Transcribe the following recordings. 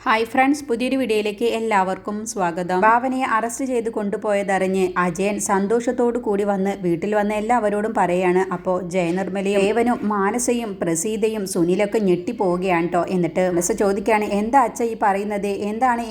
Hi friends, പുതിയൊരു വീഡിയോയിലേക്ക് എല്ലാവർക്കും സ്വാഗതം. ഭാവനയെ അറസ്റ്റ് ചെയ്ത് കൊണ്ടുപോയതറിഞ്ഞ് അജയൻ സന്തോഷത്തോടു കൂടി വീട്ടിൽ വന്ന് എല്ലാവരോടും പറയാണ്. അപ്പോൾ ജയനിർമ്മലയും ദേവനും മാനസയും പ്രസീതയും സുനിലൊക്കെ ഞെട്ടിപ്പോവുകയാണ് കേട്ടോ. എന്നിട്ട് മനസ്സ് ചോദിക്കുകയാണ്, എന്താ അച്ഛ ഈ പറയുന്നത്,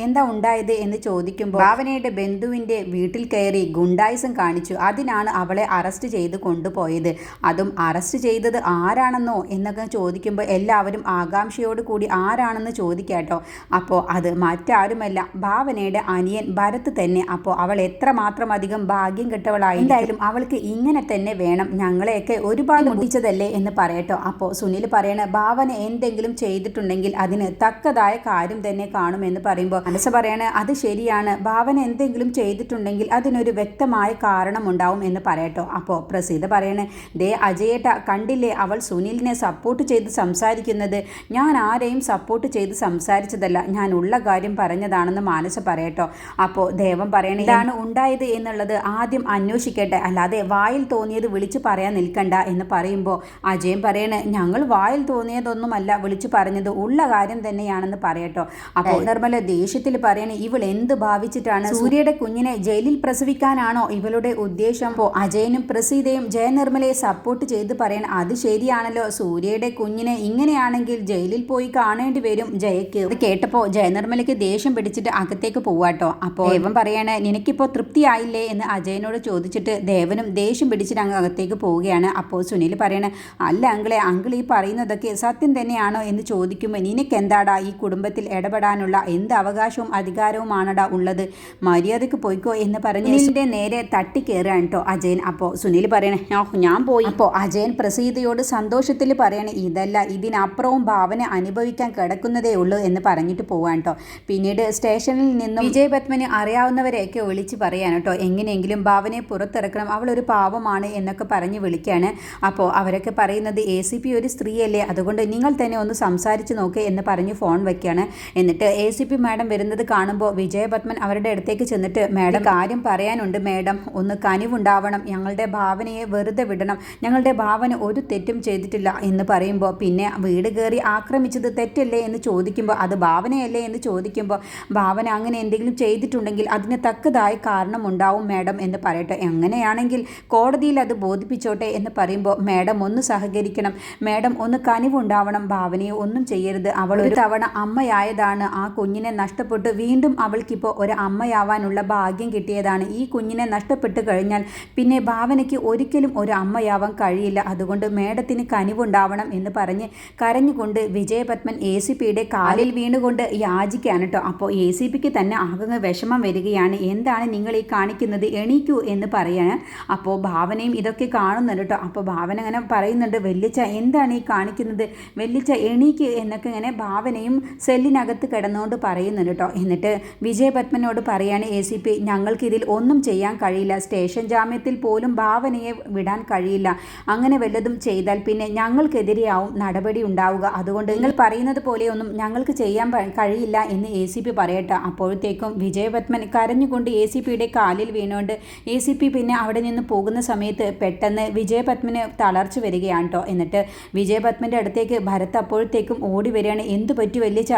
എന്താ ഉണ്ടായത് എന്ന് ചോദിക്കുമ്പോൾ ഭാവനയുടെ ബന്ധുവിൻ്റെ വീട്ടിൽ കയറി ഗുണ്ടായിസം കാണിച്ചു, അതിനാണ് അവളെ അറസ്റ്റ് ചെയ്ത് കൊണ്ടുപോയത്. അതും അറസ്റ്റ് ചെയ്തത് ആരാണെന്നോ എന്നൊക്കെ ചോദിക്കുമ്പോൾ എല്ലാവരും ആകാംക്ഷയോട് കൂടി ആരാണെന്ന് ചോദിക്കാട്ടോ. അപ്പോൾ അത് മറ്റാരുമല്ല, ഭാവനയുടെ അനിയൻ ഭരത് തന്നെ. അപ്പോൾ അവൾ എത്രമാത്രം അധികം ഭാഗ്യം കെട്ടവളായി, എന്തായാലും അവൾക്ക് ഇങ്ങനെ തന്നെ വേണം, ഞങ്ങളെയൊക്കെ ഒരുപാട് മുടിച്ചതല്ലേ എന്ന് പറയട്ടോ. അപ്പോൾ സുനിൽ പറയണ, ഭാവന എന്തെങ്കിലും ചെയ്തിട്ടുണ്ടെങ്കിൽ അതിന് തക്കതായ കാര്യം തന്നെ കാണുമെന്ന് പറയുമ്പോൾ മനസ്സ് പറയണ, അത് ശരിയാണ്, ഭാവന എന്തെങ്കിലും ചെയ്തിട്ടുണ്ടെങ്കിൽ അതിനൊരു വ്യക്തമായ കാരണമുണ്ടാവും എന്ന് പറയട്ടോ. അപ്പോൾ പ്രസീത പറയണ, ദേ അജയേട്ട കണ്ടില്ലേ, അവൾ സുനിലിനെ സപ്പോർട്ട് ചെയ്ത് സംസാരിക്കുന്നത്. ഞാൻ ആരെയും സപ്പോർട്ട് ചെയ്ത് സംസാരിച്ചതല്ല, ഞാൻ ഉള്ള കാര്യം പറഞ്ഞതാണെന്ന് മാനസ പറയട്ടോ. അപ്പോൾ ദേവൻ പറയണ, ഇതാണ് ഉണ്ടായത് എന്നുള്ളത് ആദ്യം അന്വേഷിക്കട്ടെ, അല്ലാതെ വായിൽ തോന്നിയത് വിളിച്ചു പറയാൻ നിൽക്കണ്ട എന്ന് പറയുമ്പോൾ അജയൻ പറയണേ, ഞങ്ങൾ വായിൽ തോന്നിയതൊന്നുമല്ല വിളിച്ചു പറഞ്ഞത്, ഉള്ള കാര്യം തന്നെയാണെന്ന് പറയട്ടോ. അപ്പോൾ നിർമ്മല ദേഷ്യത്തിൽ പറയണേ, ഇവൾ എന്ത് ഭാവിച്ചിട്ടാണ്, സൂര്യയുടെ കുഞ്ഞിനെ ജയിലിൽ പ്രസവിക്കാനാണോ ഇവളുടെ ഉദ്ദേശം? അപ്പോൾ അജയനും പ്രസീതയും ജയനിർമ്മലയെ സപ്പോർട്ട് ചെയ്ത് പറയണം, അത് ശരിയാണല്ലോ, സൂര്യയുടെ കുഞ്ഞിനെ ഇങ്ങനെയാണെങ്കിൽ ജയിലിൽ പോയി കാണേണ്ടി വരും ജയക്ക്. അത് കേട്ടപ്പോൾ ജയനിർമ്മലയ്ക്ക് ദേഷ്യം പിടിച്ചിട്ട് അകത്തേക്ക് പോവാട്ടോ. അപ്പോൾ ദേവൻ പറയാണ്, നിനക്കിപ്പോൾ തൃപ്തിയായില്ലേ എന്ന് അജയനോട് ചോദിച്ചിട്ട് ദേവനും ദേഷ്യം പിടിച്ചിട്ട് അങ്ങ് അകത്തേക്ക് പോവുകയാണ്. അപ്പോൾ സുനിൽ പറയണേ, അല്ല അങ്കിൾ ഈ പറയുന്നതൊക്കെ സത്യം തന്നെയാണോ എന്ന് ചോദിക്കുമ്പോൾ നിനക്കെന്താടാ ഈ കുടുംബത്തിൽ ഇടപെടാനുള്ള എന്ത് അവകാശവും അധികാരവുമാണടാ ഉള്ളത്, മര്യാദക്ക് പോയിക്കോ എന്ന് പറഞ്ഞ് സുനിലിന്റെ നേരെ തട്ടിക്കേറുകയാണ് കേട്ടോ അജയൻ. അപ്പോൾ സുനിൽ പറയണേ, ഞാൻ പോയി. അപ്പോൾ അജയൻ പ്രസീതയോട് സന്തോഷത്തിൽ പറയണേ, ഇതല്ല ഇതിനപ്പുറവും ഭാവന അനുഭവിക്കാൻ കിടക്കുന്നതേ ഉള്ളൂ എന്ന് പറഞ്ഞിട്ട് പോവാൻ കേട്ടോ. പിന്നീട് സ്റ്റേഷനിൽ നിന്നും വിജയപത്മന് അറിയാവുന്നവരെയൊക്കെ വിളിച്ച് പറയാൻ കേട്ടോ, എങ്ങനെയെങ്കിലും ഭാവനയെ പുറത്തിറക്കണം, അവളൊരു പാവമാണ് എന്നൊക്കെ പറഞ്ഞ് വിളിക്കുകയാണ്. അപ്പോൾ അവരൊക്കെ പറയുന്നത്, ACP ഒരു സ്ത്രീയല്ലേ, അതുകൊണ്ട് നിങ്ങൾ തന്നെ ഒന്ന് സംസാരിച്ച് നോക്ക് എന്ന് പറഞ്ഞ് ഫോൺ വയ്ക്കുകയാണ്. എന്നിട്ട് ACP മാഡം വരുന്നത് കാണുമ്പോൾ വിജയപത്മൻ അവരുടെ അടുത്തേക്ക് ചെന്നിട്ട്, മാഡം കാര്യം പറയാനുണ്ട് മാഡം, ഒന്ന് കനിവുണ്ടാവണം, ഞങ്ങളുടെ ഭാവനയെ വെറുതെ വിടണം, ഞങ്ങളുടെ ഭാവന ഒരു തെറ്റും ചെയ്തിട്ടില്ല എന്ന് പറയുമ്പോൾ പിന്നെ വീട് കയറി ആക്രമിച്ചത് തെറ്റല്ലേ എന്ന് ചോദിക്കുമ്പോൾ അത് ഭാവനയല്ലേ എന്ന് ചോദിക്കുമ്പോൾ ഭാവന അങ്ങനെ എന്തെങ്കിലും ചെയ്തിട്ടുണ്ടെങ്കിൽ അതിന് തക്കതായ കാരണം ഉണ്ടാവും മാഡം എന്ന് പറയട്ടെ, എങ്ങനെയാണെങ്കിൽ കോടതിയിൽ അത് ബോധിപ്പിച്ചോട്ടെ എന്ന് പറയുമ്പോൾ മാഡം ഒന്ന് സഹകരിക്കണം, മാഡം ഒന്ന് കനിവുണ്ടാവണം, ഭാവനയെ ഒന്നും ചെയ്യരുത്, അവൾ ഒരു തവണ അമ്മയായതാണ്, ആ കുഞ്ഞിനെ നഷ്ടപ്പെട്ട് വീണ്ടും അവൾക്കിപ്പോൾ ഒരു അമ്മയാവാനുള്ള ഭാഗ്യം കിട്ടിയതാണ്, ഈ കുഞ്ഞിനെ നഷ്ടപ്പെട്ട് കഴിഞ്ഞാൽ പിന്നെ ഭാവനയ്ക്ക് ഒരിക്കലും ഒരു അമ്മയാവാൻ കഴിയില്ല, അതുകൊണ്ട് മാഡത്തിന് കനിവുണ്ടാവണം എന്ന് പറഞ്ഞ് കരഞ്ഞുകൊണ്ട് വിജയപത്മൻ ACPയുടെ കാലിൽ വീണുകൊണ്ട് യാചിക്കാണ് കേട്ടോ. അപ്പോൾ ACPക്ക് തന്നെ ആകെ വിഷമം വരികയാണ്, എന്താണ് നിങ്ങൾ ഈ കാണിക്കുന്നത്, എണീക്കൂ എന്ന് പറയാണ്. അപ്പോൾ ഭാവനയും ഇതൊക്കെ കാണുന്നുണ്ട് കേട്ടോ. അപ്പോൾ ഭാവന അങ്ങനെ പറയുന്നുണ്ട്, വെല്ലിച്ച എന്താണ് ഈ കാണിക്കുന്നത്, വെല്ലിച്ച എണീക്ക് എന്നൊക്കെ ഇങ്ങനെ ഭാവനയും സെല്ലിനകത്ത് കിടന്നുകൊണ്ട് പറയുന്നുണ്ട് കേട്ടോ. എന്നിട്ട് വിജയപത്മനോട് പറയാണ് ACP, ഞങ്ങൾക്കിതിൽ ഒന്നും ചെയ്യാൻ കഴിയില്ല, സ്റ്റേഷൻ ജാമ്യത്തിൽ പോലും ഭാവനയെ വിടാൻ കഴിയില്ല, അങ്ങനെ വല്ലതും ചെയ്താൽ പിന്നെ ഞങ്ങൾക്കെതിരെയാവും നടപടി ഉണ്ടാവുക, അതുകൊണ്ട് നിങ്ങൾ പറയുന്നത് പോലെയൊന്നും ഞങ്ങൾക്ക് ചെയ്യാൻ കഴിയില്ല എന്ന് ACP പറയട്ടെ. അപ്പോഴത്തേക്കും വിജയപത്മൻ കരഞ്ഞുകൊണ്ട് ACPയുടെ കാലിൽ വീണുകൊണ്ട് ACP പിന്നെ അവിടെ നിന്ന് പോകുന്ന സമയത്ത് പെട്ടെന്ന് വിജയപത്മന് തളർച്ച വരികയാണ് കേട്ടോ. എന്നിട്ട് വിജയപത്മൻ്റെ അടുത്തേക്ക് ഭരത് അപ്പോഴത്തേക്കും ഓടി വരികയാണ്, എന്തു പറ്റി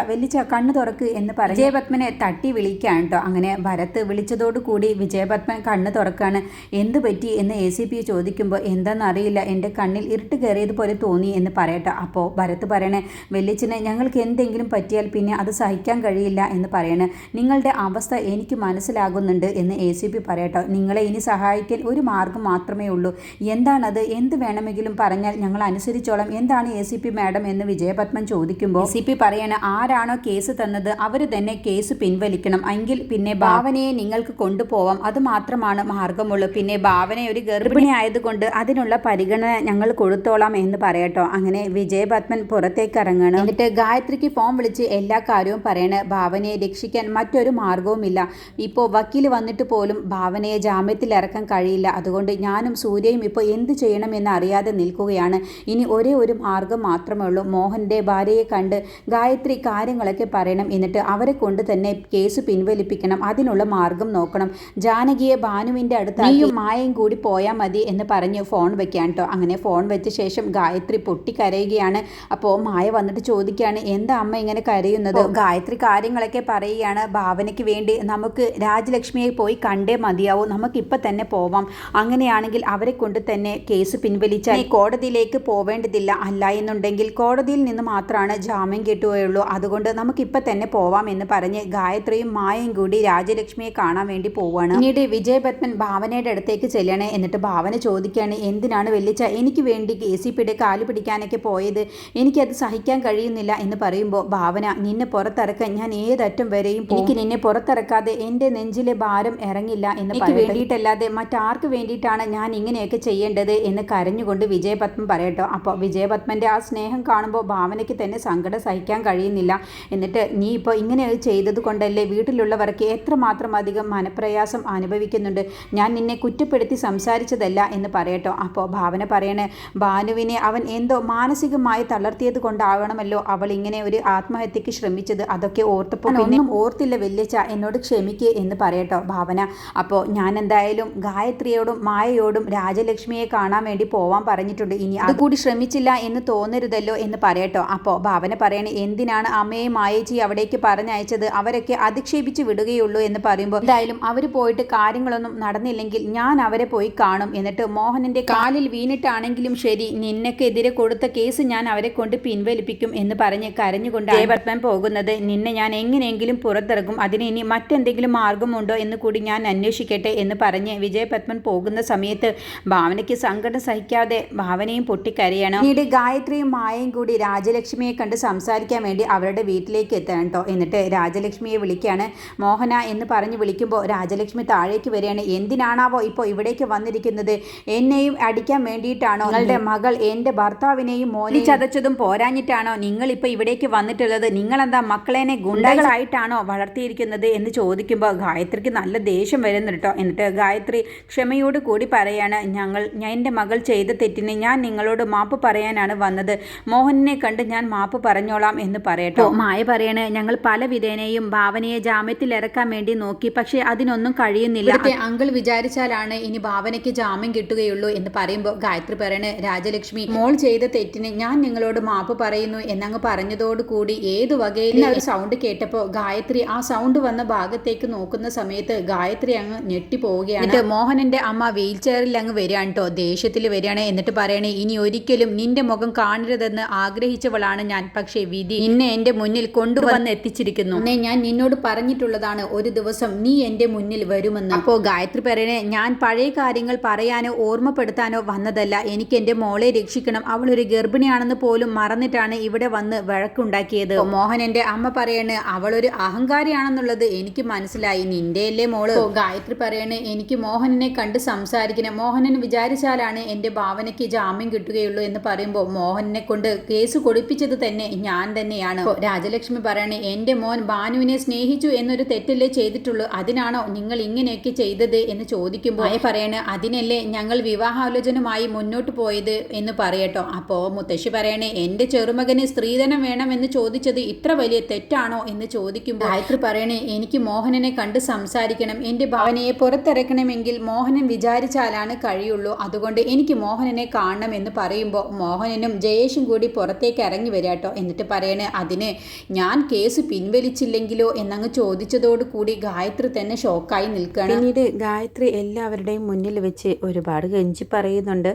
വെല്ലിച്ച കണ്ണ് തുറക്ക് എന്ന് പറഞ്ഞ് വിജയപത്മനെ തട്ടി വിളിക്കുകയാണ് കേട്ടോ. അങ്ങനെ ഭരത് വിളിച്ചതോടുകൂടി വിജയപത്മൻ കണ്ണ് തുറക്കാണ്. എന്തു പറ്റി എന്ന് ACP ചോദിക്കുമ്പോൾ എന്താണെന്നറിയില്ല, എൻ്റെ കണ്ണിൽ ഇരുട്ട് കയറിയതുപോലെ തോന്നി എന്ന് പറയട്ടെ. അപ്പോൾ ഭരത് പറയണേ, വെല്ലിച്ചിന് ഞങ്ങൾക്ക് എന്തെങ്കിലും പറ്റിയാൽ പിന്നെ അത് സഹിക്കാൻ കഴിയില്ല എന്ന് പറയണേ, നിങ്ങളുടെ അവസ്ഥ എനിക്ക് മനസ്സിലാകുന്നുണ്ട് എന്ന് ACP പറയട്ടോ. നിങ്ങളെ ഇനി സഹായിക്കാൻ ഒരു മാർഗം മാത്രമേ ഉള്ളൂ, എന്താണത്, എന്ത് വേണമെങ്കിലും പറഞ്ഞാൽ ഞങ്ങൾ അനുസരിച്ചോളാം, എന്താണ് ACP മാഡം എന്ന് വിജയപത്മൻ ചോദിക്കുമ്പോൾ ACP പറയണ, ആരാണോ കേസ് തന്നത് അവർ തന്നെ കേസ് പിൻവലിക്കണം, എങ്കിൽ പിന്നെ ഭാവനയെ നിങ്ങൾക്ക് കൊണ്ടുപോവാം, അത് മാത്രമാണ് മാർഗമുള്ളൂ, പിന്നെ ഭാവന ഒരു ഗർഭിണി ആയതുകൊണ്ട് അതിനുള്ള പരിഗണന ഞങ്ങൾ കൊടുത്തോളാം എന്ന് പറയട്ടോ. അങ്ങനെ വിജയപത്മൻ പുറത്തേക്ക് ഇറങ്ങണം. എന്നിട്ട് ഗായത്രിക്ക് ഫോൺ വിളിച്ച് എല്ലാ കാര്യവും പറയണ, ഭാവനയെ രക്ഷിക്കാൻ മറ്റൊരു മാർഗവുമില്ല, ഇപ്പോൾ വക്കീൽ വന്നിട്ട് പോലും ഭാവനയെ ജാമ്യത്തിൽ ഇറക്കാൻ കഴിയില്ല, അതുകൊണ്ട് ഞാനും സൂര്യയും ഇപ്പോൾ എന്ത് ചെയ്യണമെന്ന് അറിയാതെ നിൽക്കുകയാണ്, ഇനി ഒരേ ഒരു മാർഗം മാത്രമേ ഉള്ളൂ, മോഹൻ്റെ ഭാര്യയെ കണ്ട് ഗായത്രി കാര്യങ്ങളൊക്കെ പറയണം, എന്നിട്ട് അവരെ കൊണ്ട് തന്നെ കേസ് പിൻവലിപ്പിക്കണം, അതിനുള്ള മാർഗം നോക്കണം, ജാനകിയെ ഭാനുവിൻ്റെ അടുത്ത് നീയും മായയും കൂടി പോയാൽ മതി എന്ന് പറഞ്ഞ് ഫോൺ വെക്കാൻ കേട്ടോ. അങ്ങനെ ഫോൺ വെച്ച ശേഷം ഗായത്രി പൊട്ടിക്കരയുകയാണ്. അപ്പോൾ മായ വന്നിട്ട് ചോദിക്കുകയാണ്, എന്താ അമ്മ ഇങ്ങനെ കരയുന്നത്, ഗായത്രി കാര്യങ്ങളൊക്കെ പറയുകയാണ്. ഭാവനയ്ക്ക് വേണ്ടി നമുക്ക് രാജലക്ഷ്മിയെ പോയി കണ്ടേ മതിയാവൂ, നമുക്കിപ്പോൾ തന്നെ പോവാം. അങ്ങനെയാണെങ്കിൽ അവരെ കൊണ്ട് തന്നെ കേസ് പിൻവലിച്ചാൽ കോടതിയിലേക്ക് പോവേണ്ടതില്ല. അല്ല എന്നുണ്ടെങ്കിൽ കോടതിയിൽ നിന്ന് മാത്രമാണ് ജാമ്യം കിട്ടുകയുള്ളൂ. അതുകൊണ്ട് നമുക്കിപ്പോൾ തന്നെ പോവാം എന്ന് പറഞ്ഞ് ഗായത്രിയും മായയും കൂടി രാജലക്ഷ്മിയെ കാണാൻ വേണ്ടി പോവുകയാണ്. പിന്നീട് വിജയപത്മൻ ഭാവനയുടെ അടുത്തേക്ക് ചെല്ലണേ. എന്നിട്ട് ഭാവന ചോദിക്കുകയാണ്, എന്തിനാണ് വെല്ലിച്ച എനിക്ക് വേണ്ടി KCPയുടെ കാല് പിടിക്കാനൊക്കെ പോയത്? എനിക്കത് സഹിക്കാൻ കഴിയുന്നില്ല എന്ന് പറയുമ്പോൾ ഭാവന, നിന്നെ പുറത്തിറക്കാൻ ഞാൻ ഏതറ്റം വരെയും എനിക്ക് നിന്നെ പുറത്തിറക്കാതെ എൻ്റെ നെഞ്ചിലെ ഭാരം ഇറങ്ങില്ല എന്ന് എനിക്ക് വേണ്ടിയിട്ടല്ലാതെ മറ്റാർക്ക് വേണ്ടിയിട്ടാണ് ഞാൻ ഇങ്ങനെയൊക്കെ ചെയ്യേണ്ടത് എന്ന് കരഞ്ഞുകൊണ്ട് വിജയപത്മൻ പറയട്ടോ. അപ്പോൾ വിജയപത്മൻ്റെ ആ സ്നേഹം കാണുമ്പോൾ ഭാവനയ്ക്ക് തന്നെ സങ്കടം സഹിക്കാൻ കഴിയുന്നില്ല. എന്നിട്ട് നീ ഇപ്പോൾ ഇങ്ങനെ ചെയ്തത് കൊണ്ടല്ലേ വീട്ടിലുള്ളവർക്ക് എത്രമാത്രം അധികം മനപ്രയാസം അനുഭവിക്കുന്നുണ്ട്. ഞാൻ നിന്നെ കുറ്റപ്പെടുത്തി സംസാരിച്ചതല്ല എന്ന് പറയട്ടോ. അപ്പോൾ ഭാവന പറയണേ, ഭാനുവിനെ അവൻ എന്തോ മാനസികമായി തളർത്തിയത് കൊണ്ടാവണമല്ലോ അവൾ ഇങ്ങനെ ഒരു ആത്മഹത്യക്ക് ശ്രമിച്ചത്. അതൊക്കെ ഓർത്തപ്പോൾ ഒന്നും ഓർത്തില്ല വെല്ലിച്ച, എന്നോട് ക്ഷമിക്കുക എന്ന് പറയട്ടോ ഭാവന. അപ്പോൾ ഞാൻ എന്തായാലും ഗായത്രിയോടും മായയോടും രാജലക്ഷ്മിയെ കാണാൻ വേണ്ടി പോവാൻ പറഞ്ഞിട്ടുണ്ട്. ഇനി അതുകൂടി ശ്രമിച്ചില്ല എന്ന് തോന്നരുതല്ലോ എന്ന് പറയട്ടോ. അപ്പോൾ ഭാവന പറയണേ, എന്തിനാണ് അമ്മയെ മായേച്ചി അവിടേക്ക് പറഞ്ഞയച്ചത്? അവരൊക്കെ അധിക്ഷേപിച്ച് വിടുകയുള്ളൂ എന്ന് പറയുമ്പോൾ എന്തായാലും അവർ പോയിട്ട് കാര്യങ്ങളൊന്നും നടന്നില്ലെങ്കിൽ ഞാൻ അവരെ പോയി കാണും. എന്നിട്ട് മോഹനന്റെ കാലിൽ വീണിട്ടാണെങ്കിലും ശരി, നിനക്കെതിരെ കൊടുത്ത കേസ് ഞാൻ അവരെ കൊണ്ട് പിൻവലിപ്പിക്കും എന്ന് പറഞ്ഞ് കരഞ്ഞുകൊണ്ട് വിജയപത്മൻ പോകുന്നത്. നിന്നെ ഞാൻ എങ്ങനെയെങ്കിലും പുറത്തിറക്കും, അതിന് ഇനി മറ്റെന്തെങ്കിലും മാർഗമുണ്ടോ എന്ന് കൂടി ഞാൻ അന്വേഷിക്കട്ടെ എന്ന് പറഞ്ഞ് വിജയപത്മൻ പോകുന്ന സമയത്ത് ഭാവനയ്ക്ക് സങ്കടം സഹിക്കാതെ ഭാവനയും പൊട്ടിക്കരയാണ്. പിന്നീട് ഗായത്രിയും മായയും കൂടി രാജലക്ഷ്മിയെ കണ്ട് സംസാരിക്കാൻ വേണ്ടി അവരുടെ വീട്ടിലേക്ക് എത്തണം കേട്ടോ. എന്നിട്ട് രാജലക്ഷ്മിയെ വിളിക്കുകയാണ്. മോഹന എന്ന് പറഞ്ഞ് വിളിക്കുമ്പോൾ രാജലക്ഷ്മി താഴേക്ക് വരികയാണ്. എന്തിനാണാവോ ഇപ്പോൾ ഇവിടേക്ക് വന്നിരിക്കുന്നത്? എന്നെയും അടിക്കാൻ വേണ്ടിയിട്ടാണോ? നിങ്ങളുടെ മകൾ എൻ്റെ ഭർത്താവിനെയും മോനെ ചതച്ചതും പോരാഞ്ഞിട്ടാണോ നിങ്ങളിപ്പോൾ ഇവിടേക്ക് വന്നിട്ടുള്ളത്? നിങ്ങളെന്താ മക്കളേനെ ഗുണ്ടകളായിട്ടാണോ വളർത്തിയിരിക്കുന്നത് എന്ന് ചോദിക്കുമ്പോൾ ഗായത്രിക്ക് നല്ല ദേഷ്യം വരുന്നു കേട്ടോ. എന്നിട്ട് ഗായത്രി ക്ഷമയോട് കൂടി പറയാണ്, എൻ്റെ മകൾ ചെയ്ത തെറ്റിന് ഞാൻ നിങ്ങളോട് മാപ്പ് പറയാനാണ് വന്നത്. മോഹനെ കണ്ട് ഞാൻ മാപ്പ് പറഞ്ഞോളാം എന്ന് പറയട്ടോ. മായ പറയണേ, ഞങ്ങൾ പല വിധേനയും ഭാവനയെ ജാമ്യത്തിൽ ഇറക്കാൻ വേണ്ടി നോക്കി, പക്ഷേ അതിനൊന്നും കഴിയുന്നില്ല. അങ്കിൾ വിചാരിച്ചാലാണ് ഇനി ഭാവനയ്ക്ക് ജാമ്യം കിട്ടുകയുള്ളൂ എന്ന് പറയുമ്പോൾ ഗായത്രി പറയണേ, രാജലക്ഷ്മി മോൾ ചെയ്ത തെറ്റിന് ഞാൻ നിങ്ങളോട് മാപ്പ് പറയുന്നു എന്നങ്ങ് പറഞ്ഞതോടുകൂടി ഏതു വകയിൽ ഒരു സൗണ്ട് കേട്ടപ്പോൾ ഗായത്രി ആ സൗണ്ട് വന്ന ഭാഗത്തേക്ക് നോക്കുന്ന സമയത്ത് ഗായത്രി അങ്ങ് ഞെട്ടിപ്പോവുകയാണ്. എന്നിട്ട് മോഹനന്റെ അമ്മ വീൽ ചെയറിൽ അങ്ങ് വരികയാണ് കേട്ടോ, ദേഷ്യത്തിൽ വരികയാണ്. എന്നിട്ട് പറയണേ, ഇനി ഒരിക്കലും നിന്റെ മുഖം കാണരുതെന്ന് ആഗ്രഹിച്ചവളാണ് ഞാൻ, പക്ഷേ വിധി നിന്നെ എൻ്റെ മുന്നിൽ കൊണ്ടുവന്ന് എത്തിച്ചിരിക്കുന്നു. ഞാൻ നിന്നോട് പറഞ്ഞിട്ടുള്ളതാണ് ഒരു ദിവസം നീ എൻ്റെ മുന്നിൽ വരുമെന്ന്. അപ്പോൾ ഗായത്രി പറയണേ, ഞാൻ പഴയ കാര്യങ്ങൾ പറയാനോ ഓർമ്മപ്പെടുത്താനോ വന്നതല്ല, എനിക്ക് എൻ്റെ മോളെ രക്ഷിക്കണം, അവൾ ഒരു ഗർഭിണിയാണെന്ന് പോലും മറന്നിട്ടാണ് ഇവിടെ വന്ന് വഴക്കുണ്ടാക്കിയത്. മോഹനന്റെ അമ്മ പറയണേ, അവളൊരു അഹങ്കാരിയാണെന്നുള്ളത് എനിക്ക് മനസ്സിലായി, നിന്റെ അല്ലേ മോള്? ഗായത്രി പറയണേ, എനിക്ക് മോഹനെ കണ്ട് സംസാരിക്കണം, മോഹനൻ വിചാരിച്ചാലാണ് എൻ്റെ ഭാവനയ്ക്ക് ജാമ്യം കിട്ടുകയുള്ളൂ എന്ന് പറയുമ്പോൾ മോഹനെ കൊണ്ട് കേസ് കൊടുപ്പിച്ചത് തന്നെ ഞാൻ തന്നെയാണ്. രാജലക്ഷ്മി പറയണേ, എൻ്റെ മോൻ ഭാനുവിനെ സ്നേഹിച്ചു എന്നൊരു തെറ്റല്ലേ ചെയ്തിട്ടുള്ളൂ, അതിനാണോ നിങ്ങൾ ഇങ്ങനെയൊക്കെ ചെയ്തത് എന്ന് ചോദിക്കുമ്പോൾ പറയണേ, അതിനല്ലേ ഞങ്ങൾ വിവാഹാലോചനയുമായി മുന്നോട്ട് പോയത് എന്ന് പറയട്ടോ. അപ്പോൾ മുത്തശ്ശി പറയണേ, എൻ്റെ ചെറുമകന് സ്ത്രീധനം വേണമെന്ന് ചോദിച്ചത് ഇത്ര വലിയ തെറ്റാണോ എന്ന് ചോദിക്കുമ്പോൾ ഗായത്രി പറയണേ, എനിക്ക് മോഹനനെ കണ്ട് സംസാരിക്കണം, എൻ്റെ ഭാവനയെ പുറത്തിറക്കണമെങ്കിൽ മോഹനൻ വിചാരിച്ചാലാണ് കഴിയുള്ളൂ, അതുകൊണ്ട് എനിക്ക് മോഹനനെ കാണണം എന്ന് പറയുമ്പോൾ മോഹനനും ജയേഷും കൂടി പുറത്തേക്ക് ഇറങ്ങി വരാട്ടോ. എന്നിട്ട് പറയണേ, അതിന് ഞാൻ കേസ് പിൻവലിച്ചില്ലെങ്കിലോ എന്നങ്ങ് ചോദിച്ചതോട് കൂടി ഗായത്രി തന്നെ ഷോക്കായി നിൽക്കുകയാണ്. പിന്നീട് ഗായത്രി എല്ലാവരുടെയും മുന്നിൽ വെച്ച് ഒരുപാട് കെഞ്ചി പറയുന്നുണ്ട്,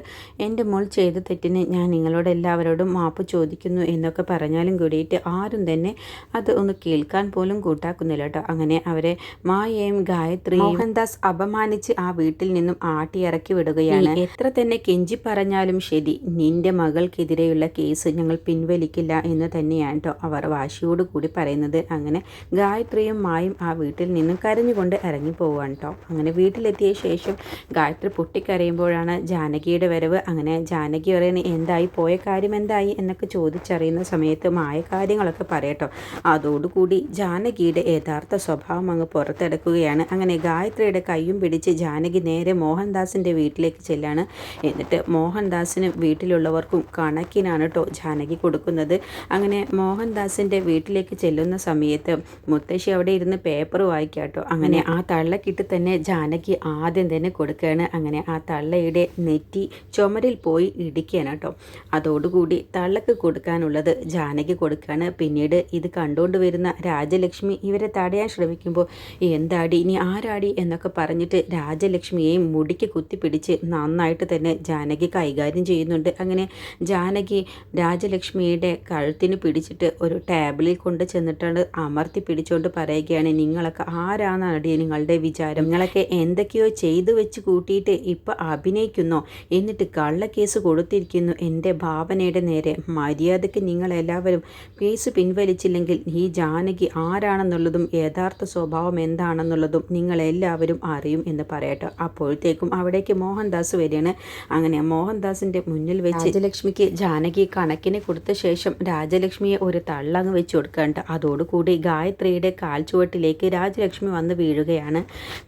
എൻ്റെ മോൾ ചെയ്ത തെറ്റിന് ഞാൻ നിങ്ങളോട് എല്ലാവരോടും മാപ്പ് ചോദിക്കുന്നു എന്നൊക്കെ പറഞ്ഞാലും കൂടിയിട്ട് ആരും തന്നെ അത് ഒന്ന് കേൾക്കാൻ പോലും കൂട്ടാക്കുന്നില്ല കേട്ടോ. അങ്ങനെ അവരെ മായയും ഗായത്രിയും മോഹൻദാസ് അപമാനിച്ച് ആ വീട്ടിൽ നിന്നും ആട്ടിയിറക്കി വിടുകയാണ്. എത്ര തന്നെ കെഞ്ചി പറഞ്ഞാലും ശരി, നിന്റെ മകൾക്കെതിരെയുള്ള കേസ് ഞങ്ങൾ പിൻവലിക്കില്ല എന്ന് തന്നെയാണ് കേട്ടോ അവർ വാശിയോട് കൂടി പറയുന്നത്. അങ്ങനെ ഗായത്രിയും മായും ആ വീട്ടിൽ നിന്നും കരഞ്ഞുകൊണ്ട് ഇറങ്ങി പോവുകയാണ് കേട്ടോ. അങ്ങനെ വീട്ടിലെത്തിയ ശേഷം ഗായത്രി പൊട്ടിക്കരയുമ്പോഴാണ് ജാനകിയുടെ വരവ്. അങ്ങനെ ജാനകി പറയുന്നത്, എന്തായി പോയ കാര്യം എന്തായി എന്നൊക്കെ ചോദിച്ചറിയുന്ന സമയത്ത് മായ കാര്യങ്ങളൊക്കെ പറയട്ടോ. അതോടുകൂടി ജാനകിയുടെ യഥാർത്ഥ സ്വഭാവം അങ്ങ് പുറത്തെടുക്കുകയാണ്. അങ്ങനെ ഗായത്രിയുടെ കയ്യും പിടിച്ച് ജാനകി നേരെ മോഹൻദാസിൻ്റെ വീട്ടിലേക്ക് ചെല്ലാണ്. എന്നിട്ട് മോഹൻദാസിനും വീട്ടിലുള്ളവർക്കും കണക്കിനാണ് കേട്ടോ ജാനകി കൊടുക്കുന്നത്. അങ്ങനെ മോഹൻദാസിൻ്റെ വീട്ടിലേക്ക് ചെല്ലുന്ന സമയത്ത് മുത്തശ്ശി അവിടെ ഇരുന്ന് പേപ്പർ വായിക്കാട്ടോ. അങ്ങനെ ആ തള്ളക്കിട്ട് തന്നെ ജാനകി ആദ്യം തന്നെ കൊടുക്കുകയാണ്. അങ്ങനെ ആ തള്ളയുടെ നെറ്റി ചുമരിൽ പോയി ഇടിക്കുകയാണ് കേട്ടോ. അതോടുകൂടി തള്ളക്ക് കൊടുക്കാനുള്ളത് ജാനകി കൊടുക്കുകയാണ്. പിന്നീട് ഇത് കണ്ടുകൊണ്ട് വരുന്ന രാജലക്ഷ്മി ഇവരെ തടയാൻ ശ്രമിക്കുമ്പോൾ എന്താടി നീ ആരാടി എന്നൊക്കെ പറഞ്ഞിട്ട് രാജലക്ഷ്മിയെയും മുടിക്ക് കുത്തിപ്പിടിച്ച് നന്നായിട്ട് തന്നെ ജാനകി കൈകാര്യം ചെയ്യുന്നുണ്ട്. അങ്ങനെ ജാനകി രാജലക്ഷ്മിയുടെ കഴുത്തിന് പിടിച്ചിട്ട് ഒരു ടേബിളിൽ കൊണ്ട് ചെന്നിട്ടാണ് അമർത്തി പിടിച്ചുകൊണ്ട് പറയുകയാണ്, നിങ്ങളൊക്കെ ആരാന്നാടി നിങ്ങളുടെ വിചാരം? നിങ്ങളൊക്കെ എന്തൊക്കെയോ ചെയ്തു വെച്ച് കൂട്ടിയിട്ട് ഇപ്പം അഭിനയിക്കുന്നോ? എന്നിട്ട് കള്ളക്കേസ് കൊടുത്തിരിക്കുന്നു എൻ്റെ ഭാവനയുടെ നേരെ. മര്യാദയ്ക്ക് നിങ്ങളെല്ലാവരും കേസ് പിൻവലിച്ചില്ലെങ്കിൽ ഈ ജാനകി ആരാണെന്നുള്ളതും യഥാർത്ഥ സ്വഭാവം എന്താണെന്നുള്ളതും നിങ്ങളെല്ലാവരും അറിയും എന്ന് പറയട്ടെ. അപ്പോഴത്തേക്കും അവിടേക്ക് മോഹൻദാസ് വരികയാണ്. അങ്ങനെ മോഹൻദാസിൻ്റെ മുന്നിൽ വെച്ച് രാജലക്ഷ്മിക്ക് ജാനകി കണക്കിന് കൊടുത്ത ശേഷം രാജലക്ഷ്മിയെ ഒരു തള്ളങ്ങ് വെച്ച് കൊടുക്കാണ്ട് അതോടുകൂടി ഗായത്രിയുടെ കാൽച്ചുവട്ടിലേക്ക് രാജലക്ഷ്മി വന്ന് വീഴുകയാണ്.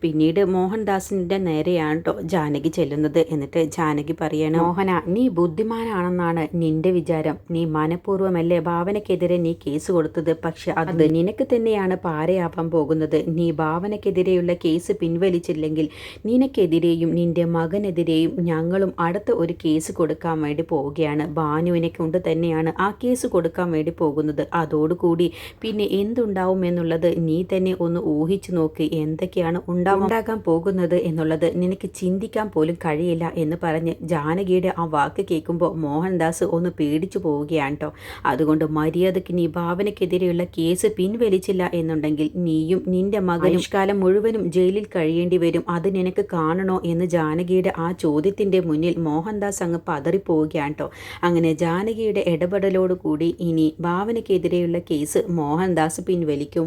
പിന്നീട് മോഹൻദാസിൻ്റെ നേരെയാണ് കേട്ടോ ജാനകി ചെല്ലുന്നത്. എന്നിട്ട് ജാനകി പറയണം, മോഹന നീ ബുദ്ധിമാനാണെന്നാണ് നിന്റെ വിചാരം. നീ മനഃപൂർവ്വമല്ലേ ഭാവനയ്ക്കെതിരെ നീ കേസ് കൊടുത്തത്. പക്ഷെ അത് നിനക്ക് തന്നെയാണ് പാരയാവാൻ പോകുന്നത്. നീ ഭാവനയ്ക്കെതിരെയുള്ള കേസ് പിൻവലിച്ചില്ലെങ്കിൽ നിനക്കെതിരെയും നിന്റെ മകനെതിരെയും ഞങ്ങളും അടുത്ത ഒരു കേസ് കൊടുക്കാൻ വേണ്ടി പോവുകയാണ്. ഭാനുവിനെ കൊണ്ട് തന്നെയാണ് ആ കേസ് കൊടുക്കാൻ വേണ്ടി പോകുന്നത്. അതോടുകൂടി പിന്നെ എന്തുണ്ടാവും എന്നുള്ളത് നീ തന്നെ ഒന്ന് ഊഹിച്ചു നോക്ക്. എന്തൊക്കെയാണ് ഉണ്ടാകാൻ പോകുന്നത് എന്നുള്ളത് നിനക്ക് ചിന്തിക്കാൻ പോലും കഴിയില്ല എന്ന് പറഞ്ഞ് ജാനകിയുടെ ആ വാക്ക് കേൾക്കുമ്പോൾ മോഹൻദാസ് ഒന്ന് പേടിച്ചു പോവുകയാണ് കേട്ടോ. അതുകൊണ്ട് മര്യാദയ്ക്ക് നീ ഭാവനയ്ക്കെതിരെയുള്ള കേസ് പിൻവലിച്ചില്ല എന്നുണ്ടെങ്കിൽ നീയും നിന്റെ മകനും കാലം മുഴുവനും ജയിലിൽ കഴിയേണ്ടി വരും. അത് നിനക്ക് കാണണോ എന്ന് ജാനകിയുടെ ആ ചോദ്യത്തിൻ്റെ മുന്നിൽ മോഹൻദാസ് അങ്ങ് പതറിപ്പോവുകയാണ് കേട്ടോ. അങ്ങനെ ജാനകിയുടെ ഇടപെടലോടുകൂടി ഇനി ഭാവനയ്ക്കെതിരെയുള്ള കേസ് മോഹൻദാസ് പിൻവലിക്കും.